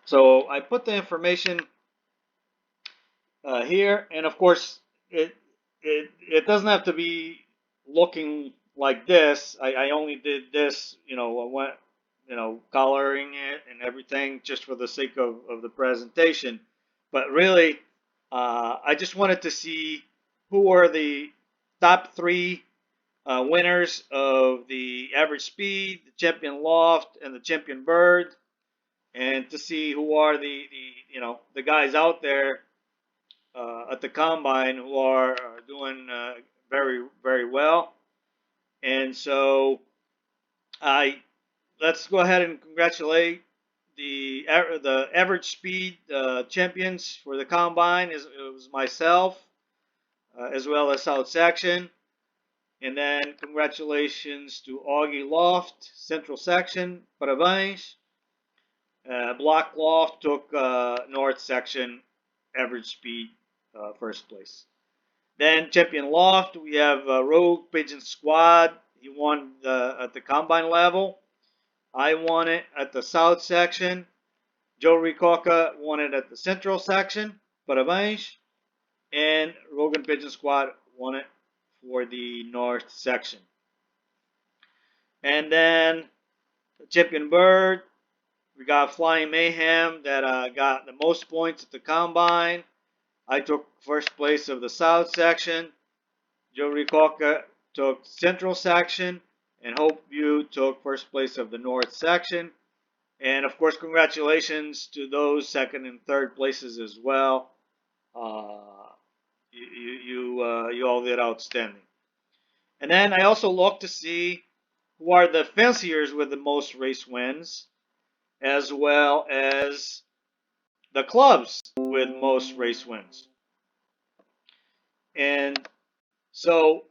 So I put the information here, and of course it doesn't have to be looking like this. I only did this, I went, coloring it and everything just for the sake of the presentation. But really, I just wanted to see who are the top three winners of the average speed, the champion loft, and the champion bird, and to see who are the guys out there at the combine who are doing very very well. And so I let's go ahead and congratulate the average speed champions for the combine. It was myself as well as South Section. And then congratulations to Augie Loft, Central Section, Parabéns. Block Loft took North Section, average speed, first place. Then Champion Loft, we have Rogue Pigeon Squad. He won at the combine level. I won it at the South Section. Joe Ricoca won it at the Central Section. Parabéns. And Rogan Pigeon Squad won it for the North Section. And then the Champion Bird, we got Flying Mayhem that got the most points at the combine. I took first place of the South Section. Joe Ricoca took Central Section. And Hope View took first place of the North Section. And of course, congratulations to those second and third places as well. You all did outstanding. And then I also looked to see who are the fanciers with the most race wins, as well as the clubs with most race wins. And so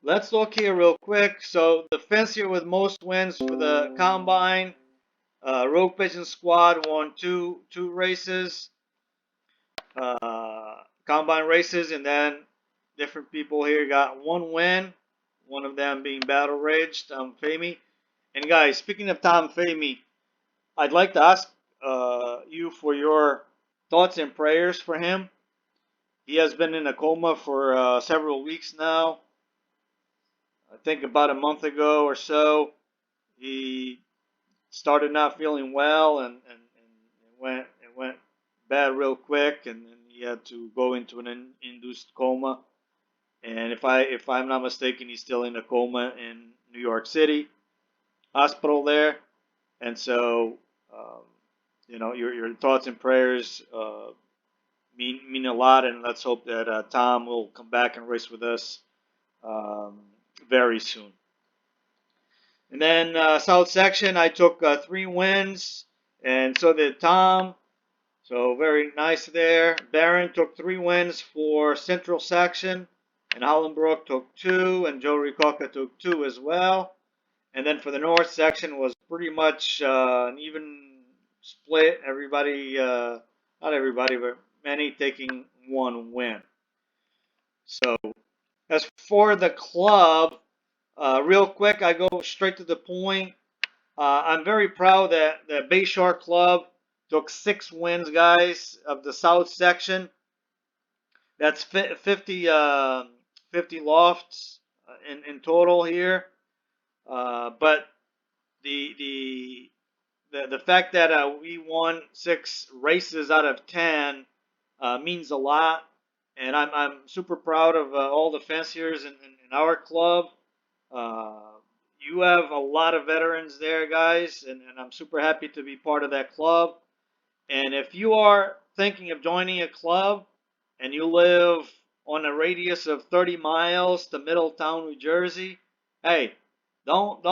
let's look here real quick. So the fancier with most wins for the combine, Rogue Pigeon Squad won two races, combine races, and then different people here got one win. One of them being Battle Rage, Tom Famey. And guys, speaking of Tom Famey, I'd like to ask you for your thoughts and prayers for him. He has been in a coma for several weeks now. I think about a month ago or so, he started not feeling well, and it went bad real quick, and he had to go into an induced coma. And if I'm not mistaken, he's still in a coma in New York City hospital there. And so, your thoughts and prayers mean a lot, and let's hope that Tom will come back and race with us um, very soon. And then South Section, I took 3 wins, and so did Tom. So very nice there. Barron took 3 wins for Central Section, and Hollenbrook took 2, and Joe Ricoca took 2 as well. And then for the North Section was pretty much an even split. Everybody, not everybody, but many taking 1 win. So as for the club, real quick, I go straight to the point. I'm very proud that the Bayshore Club took 6 wins, guys, of the South Section. That's 50, 50 lofts in total here. But the the the fact that we won 6 races out of 10 means a lot, and I'm super proud of all the fanciers in our club. Uh, you have a lot of veterans there, guys, and I'm super happy to be part of that club. And if you are thinking of joining a club and you live on a radius of 30 miles to Middletown, New Jersey, hey, don't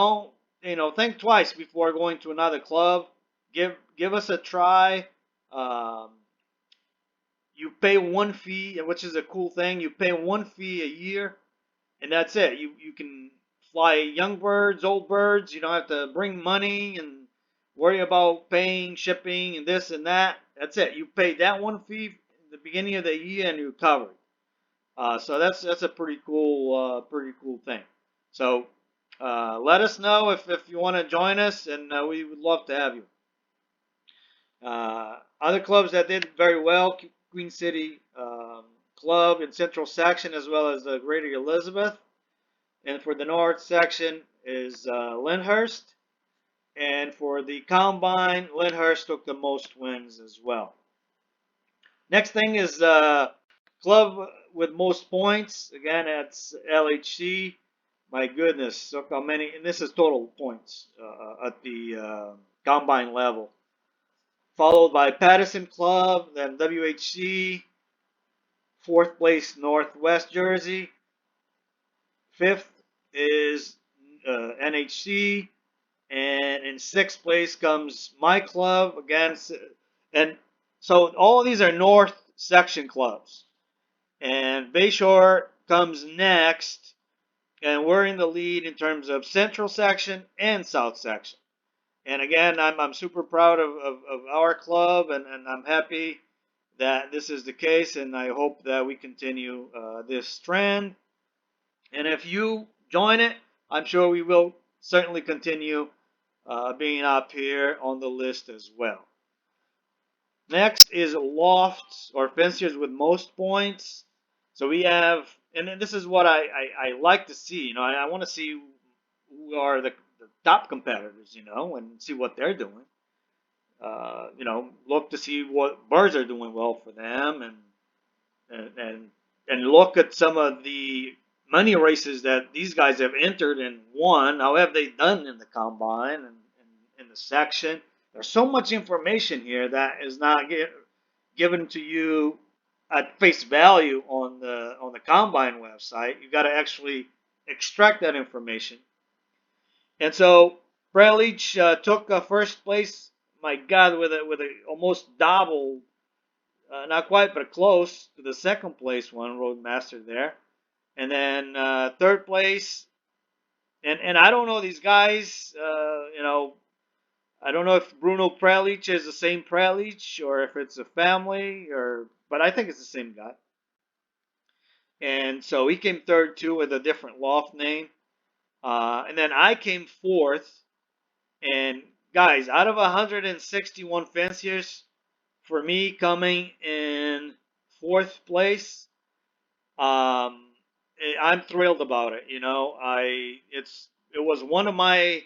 think twice before going to another club. Give us a try. Um, you pay one fee, which is a cool thing. You pay one fee a year, and that's it. You can fly young birds, old birds. You don't have to bring money and worry about paying shipping and this and that. That's it. You pay that one fee at the beginning of the year, and you're covered. So that's a pretty cool thing. So let us know if you want to join us, and we would love to have you. Other clubs that did very well: Queen City Club in Central Section, as well as the Greater Elizabeth. And for the North Section is Lyndhurst. And for the Combine, Lyndhurst took the most wins as well. Next thing is club with most points. Again, that's LHC. My goodness, look how many, and this is total points at the Combine level. Followed by Patterson Club, then WHC, fourth place Northwest Jersey. Fifth is NHC, and in sixth place comes my club again. And so all of these are North Section clubs, and Bayshore comes next, and we're in the lead in terms of Central Section and South Section. And again, I'm super proud of our club, and I'm happy that this is the case, and I hope that we continue this trend. And if you join it, I'm sure we will certainly continue being up here on the list as well. Next is lofts or fanciers with most points. So we have, and this is what I like to see. I want to see who are the top competitors, and see what they're doing. Look to see what birds are doing well for them, and look at some of the money races that these guys have entered and won. How have they done in the combine and in the section? There's so much information here that is not given to you at face value on the combine website. You got to actually extract that information. And so Prelich took first place. My God, with a almost double, not quite, but close to the second place one, Roadmaster there. And then third place, and I don't know these guys. I don't know if Bruno Prelich is the same Prelich or if it's a family, but I think it's the same guy. And so he came third too with a different loft name. And then I came fourth. And guys, out of 161 fanciers, for me coming in fourth place, I'm thrilled about it. It was one of my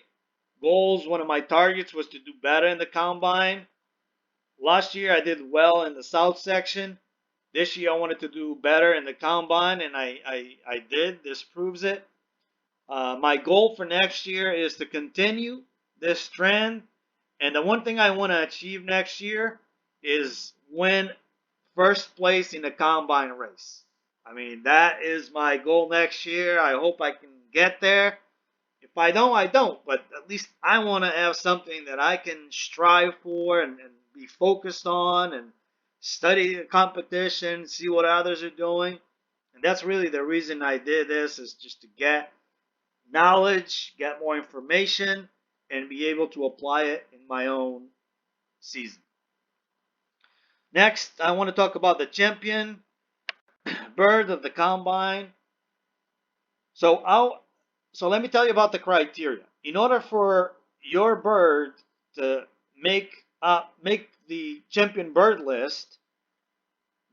goals, one of my targets was to do better in the combine. Last year I did well in the south section. This year I wanted to do better in the combine, and I did. This proves it. My goal for next year is to continue this trend, and the one thing I want to achieve next year is win first place in the combine race. I mean, that is my goal next year. I hope I can get there. If I don't, I don't. But at least I want to have something that I can strive for and be focused on and study the competition, see what others are doing. And that's really the reason I did this, is just to get knowledge, get more information, and be able to apply it in my own season. Next, I want to talk about the champion bird of the combine. So let me tell you about the criteria. In order for your bird to make the champion bird list,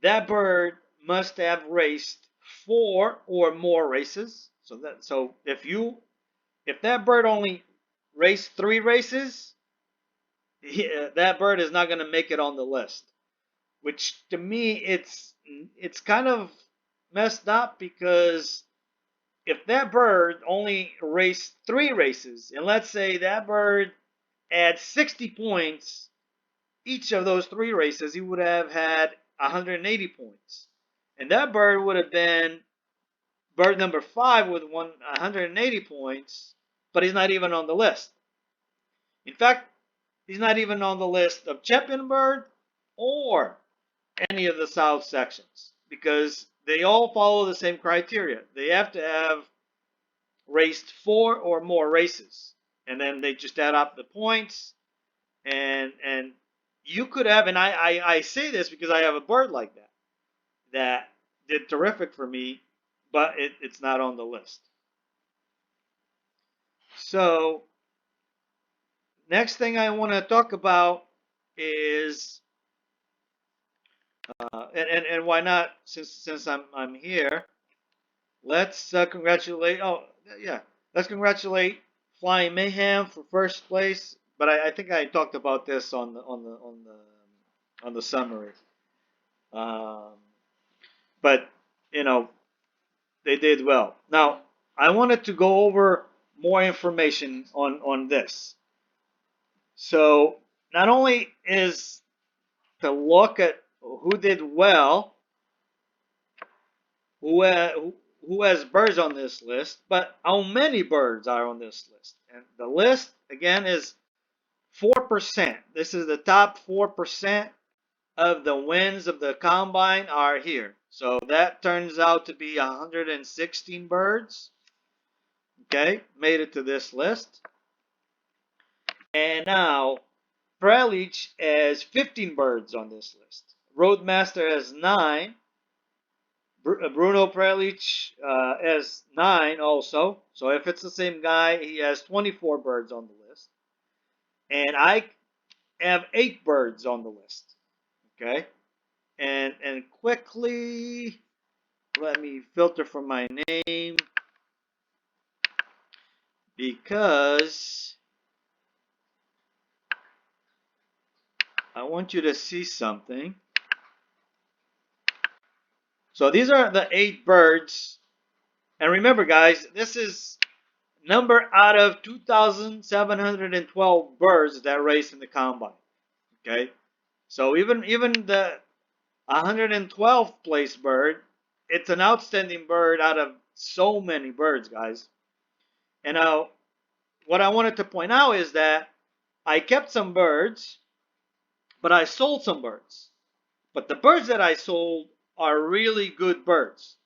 that bird must have raced 4 or more races. So if that bird only raced 3 races, that bird is not going to make it on the list. Which to me, it's kind of messed up, because if that bird only raced 3 races, and let's say that bird had 60 points each of those 3 races, he would have had 180 points. And that bird would have been bird number 5 with 180 points, but he's not even on the list. In fact, he's not even on the list of champion bird or any of the south sections, because they all follow the same criteria. They have to have raced 4 or more races, and then they just add up the points. And you could have, and I say this because I have a bird like that did terrific for me, but it's not on the list. So next thing I want to talk about is and why not, since I'm here, let's congratulate. Oh yeah, let's congratulate Flying Mayhem for first place. But I think I talked about this on the summary. Um, but you know, they did well. Now I wanted to go over more information on this. So not only is to look at who did well, who who has birds on this list, but how many birds are on this list. And the list again is 4%. This is the top 4% of the wins of the combine are here. So that turns out to be 116 birds. Okay, made it to this list. And now Prelich has 15 birds on this list. Roadmaster has 9. Bruno Prelich has 9 also. So if it's the same guy, he has 24 birds on the list. And I have 8 birds on the list. Okay. And quickly, let me filter for my name because I want you to see something. So these are the 8 birds. And remember, guys, this is number out of 2,712 birds that race in the combine. Okay, so even the 112th place bird, it's an outstanding bird out of so many birds, guys. And now, what I wanted to point out is that I kept some birds, but I sold some birds. But the birds that I sold are really good birds.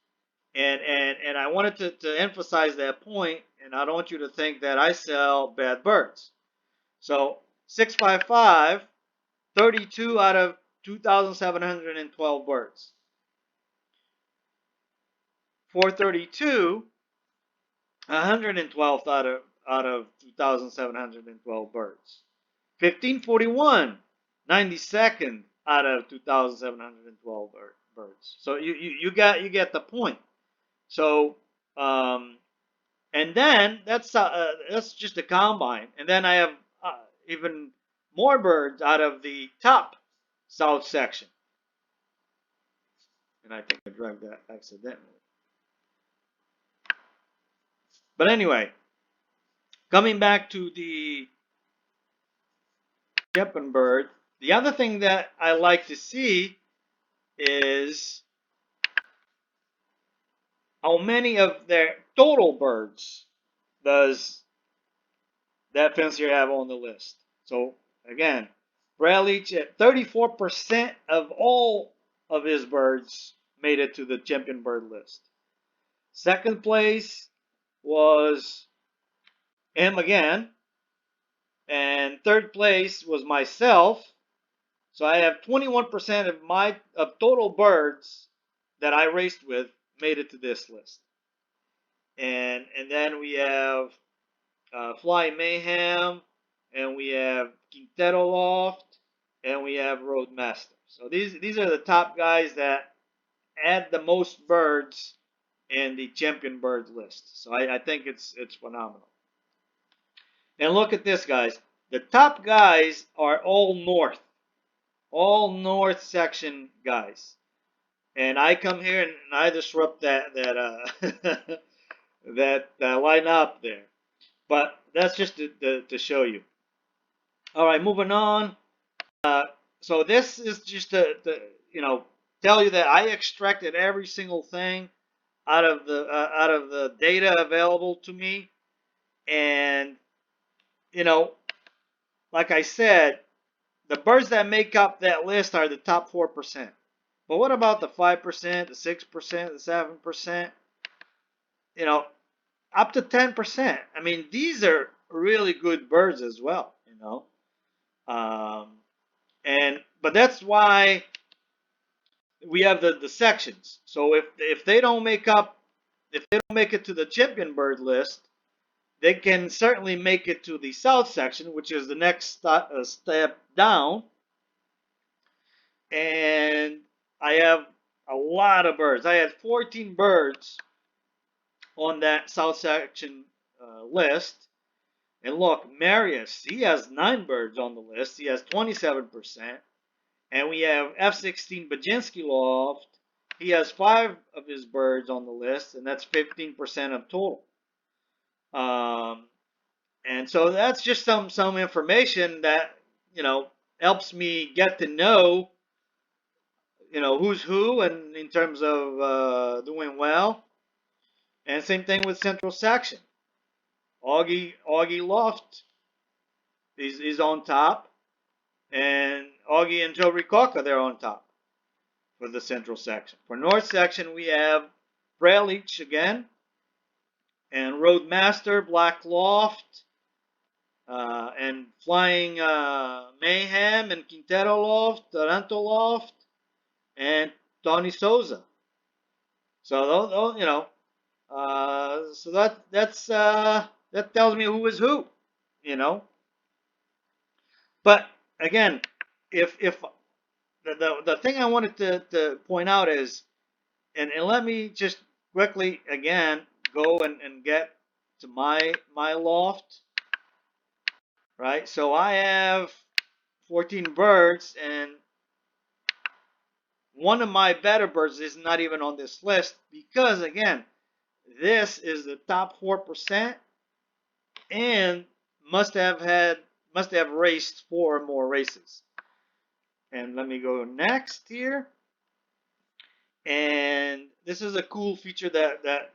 And I wanted to emphasize that point, and I don't want you to think that I sell bad birds. So 655, 32 out of 2,712 birds. 432, 112th out of 2,712 birds. 1541, 92nd out of 2,712 birds. So you get the point. So and then that's just a combine, and then I have even more birds out of the top south section. And I think I dragged that accidentally. But anyway, coming back to the Chepin bird, the other thing that I like to see is how many of their total birds does that fancier have on the list. So again, Bralich at 34% of all of his birds made it to the champion bird list. Second place was him again. And third place was myself. So I have 21% of total birds that I raced with made it to this list. And then we have Fly Mayhem, and we have Quintero Loft, and we have Roadmaster. So these are the top guys that add the most birds in the champion bird list. So I think it's phenomenal. And look at this, guys. The top guys are all north section guys. And I come here and I disrupt that that line up there. But that's just to show you. All right, moving on. So this is just to tell you that I extracted every single thing out of the data available to me, and like I said, the birds that make up that list are the top 4%. But what about the 5%, the 6%, the 7%? Up to 10%. I mean, these are really good birds as well. But that's why we have the sections. So if they don't make it to the champion bird list, they can certainly make it to the south section, which is the next step down. and I have a lot of birds. I had 14 birds on that south section list. And look, Marius, he has 9 birds on the list. He has 27%. And we have F16 Baginski Loft. He has 5 of his birds on the list, and that's 15% of total. And so that's just some information that, you know, helps me get to know, you know, who's who, and in terms of doing well. And same thing with Central Section. Augie Loft is on top, and Augie and Joe Ricoca, they're on top for the Central Section. For North Section, we have Braille-Leach again, and Roadmaster, Black Loft, and Flying Mayhem, and Quintero Loft, Toronto Loft, and Tony Souza. So, you know, so that tells me who is who, you know. But again, if the thing I wanted to point out is, and let me just quickly again go and get to my loft, right? So I have 14 birds, and one of my better birds is not even on this list because again, this is the top 4% and must have raced 4 more races. And let me go next here. And this is a cool feature that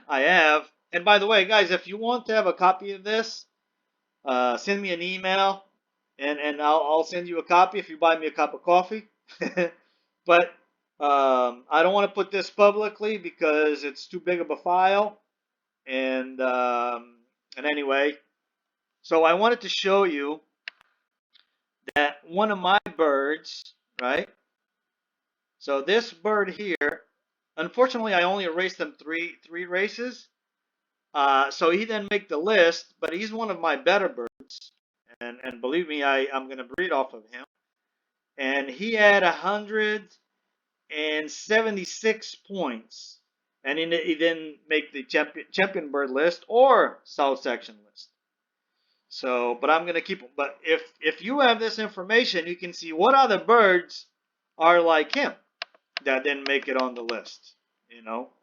I have. And by the way, guys, if you want to have a copy of this, send me an email, and I'll send you a copy if you buy me a cup of coffee. But I don't want to put this publicly because it's too big of a file. And anyway, so I wanted to show you that one of my birds, right? So this bird here, unfortunately, I only raced him three races. So he didn't make the list, but he's one of my better birds, and believe me, I'm gonna breed off of him. And he had 176 points, and he didn't make the champion bird list or South Section list. So, but I'm gonna keep him. But if you have this information, you can see what other birds are like him that didn't make it on the list. You know.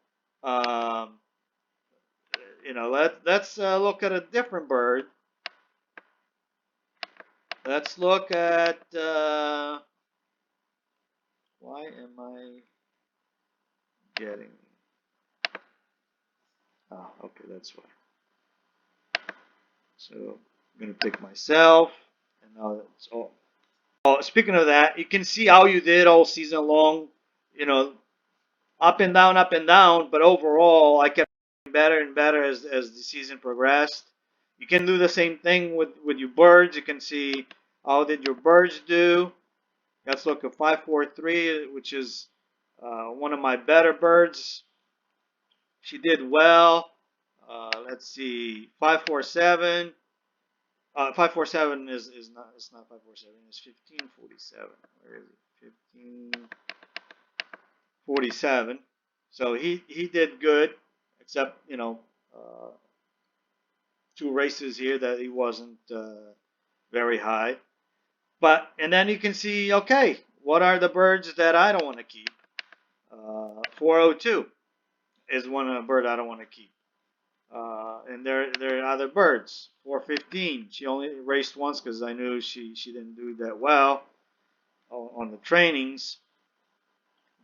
Let's look at a different bird. Let's look at, why am I getting, okay, that's why. So I'm going to pick myself, and now that's all. Oh, speaking of that, you can see how you did all season long, you know, up and down, but overall, I kept getting better and better as the season progressed. You can do the same thing with your birds. You can see how did your birds do. Let's look at 543, which is one of my better birds. She did well. Let's see, 547. 547 is not, it's not 547. It's 1547. Where is it? 1547. So he did good, except uh, 2 races here that he wasn't very high. But and then you can see, okay, what are the birds that I don't want to keep? 402 is one of the bird I don't want to keep. And there are other birds. 415, she only raced once because I knew she didn't do that well on the trainings.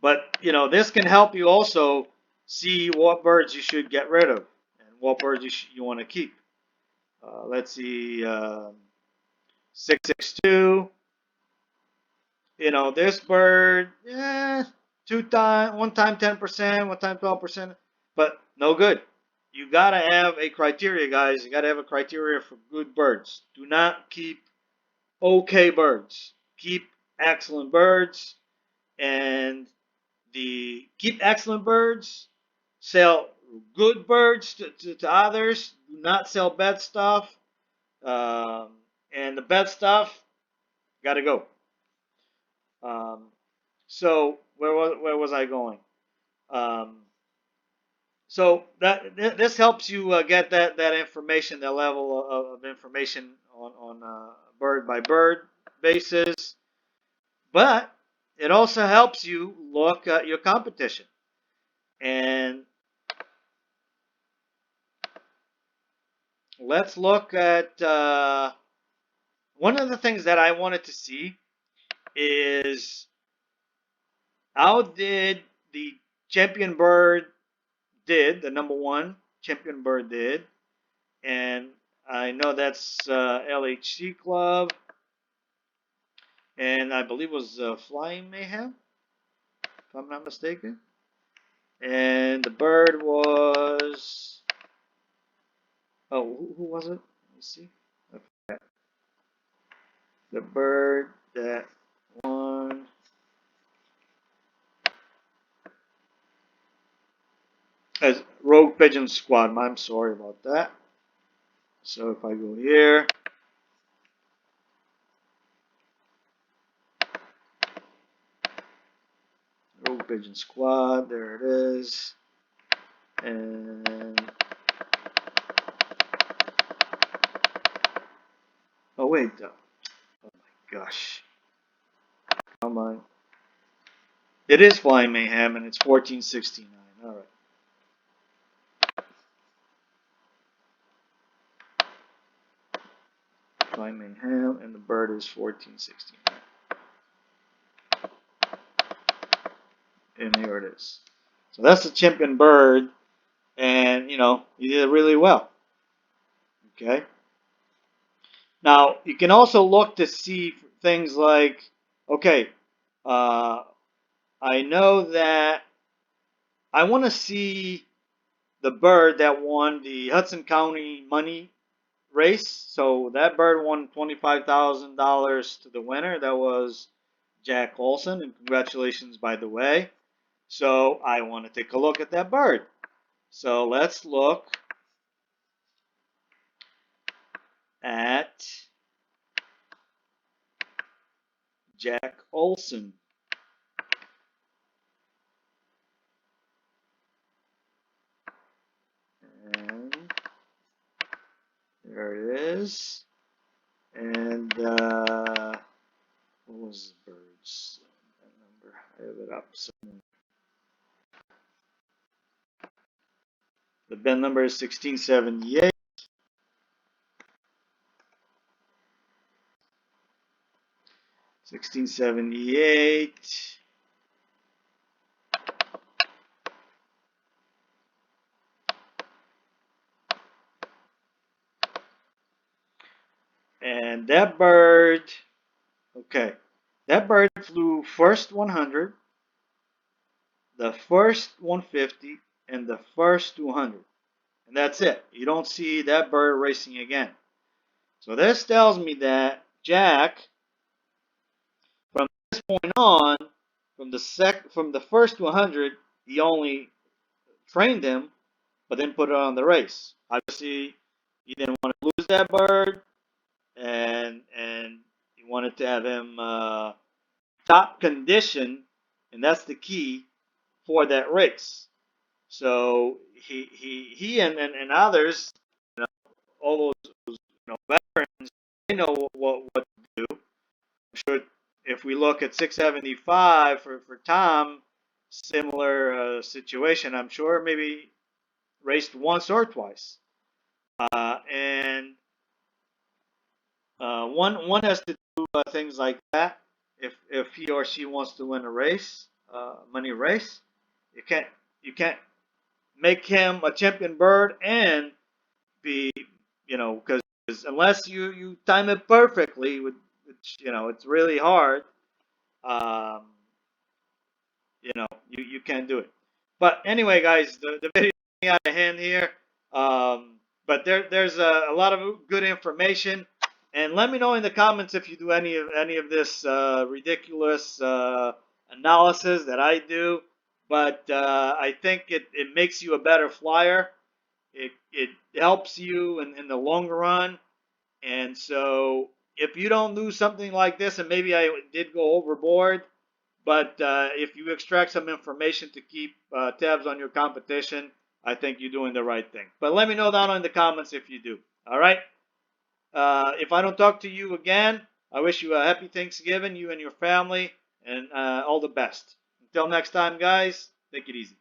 But this can help you also see what birds you should get rid of and what birds you want to keep. Let's see, 662. This bird, one time 10%, one time 12%, but no good. You gotta have a criteria, guys. You gotta have a criteria for good birds. Do not keep okay birds. Keep excellent birds, and keep excellent birds. Sell good birds to others. Do not sell bad stuff. And the bad stuff gotta go. So where was I going? Um, so this helps you get that information, that level of information on bird by bird basis. But it also helps you look at your competition. And let's look at one of the things that I wanted to see is how did the champion bird did, the number one champion bird did. And I know that's LHC Club. And I believe it was Flying Mayhem, if I'm not mistaken. And the bird was, oh, who was it? Let me see. Okay. The bird that won as Rogue Pigeon Squad. I'm sorry about that. So if I go here, Rogue Pigeon Squad, there it is. And oh wait, oh my gosh, come on. It is Flying Mayhem, and it's 1469. All right. Flying Mayhem, and the bird is 1469. And here it is. So that's the champion bird, and you know, you did really well. Okay. Now you can also look to see things like, okay, uh, I know that I want to see the bird that won the Hudson County money race. So that bird won $25,000 to the winner. That was Jack Olson, and congratulations, by the way. So I want to take a look at that bird. So let's look at Jack Olson. And there it is. And what was the bird's number? I have it up somewhere. The bin number is 1678. 1678. And that bird, okay, that bird flew first 100, the first 150, and the first 200. And that's it. You don't see that bird racing again. So this tells me that Jack, from this point on, from the first 100, he only trained him, but then put it on the race. Obviously, he didn't want to lose that bird, and he wanted to have him top condition, and that's the key for that race. So he and others, you know, all those veterans, they know what to do. I'm sure if we look at 675 for Tom, similar situation. I'm sure maybe raced once or twice, and one has to do things like that. If he or she wants to win a race, money race, you can't you can't make him a champion bird and be, you know, because unless you time it perfectly, which you know it's really hard. Um, you can't do it. But anyway, guys, the video is out of hand here. But there's a lot of good information, and let me know in the comments if you do any of this ridiculous analysis that I do. But I think it makes you a better flyer. It helps you in the long run. And so if you don't do something like this, and maybe I did go overboard, But if you extract some information to keep tabs on your competition, I think you're doing the right thing. But let me know down in the comments if you do. All right. If I don't talk to you again, I wish you a happy Thanksgiving, you and your family, and all the best. Until next time, guys, take it easy.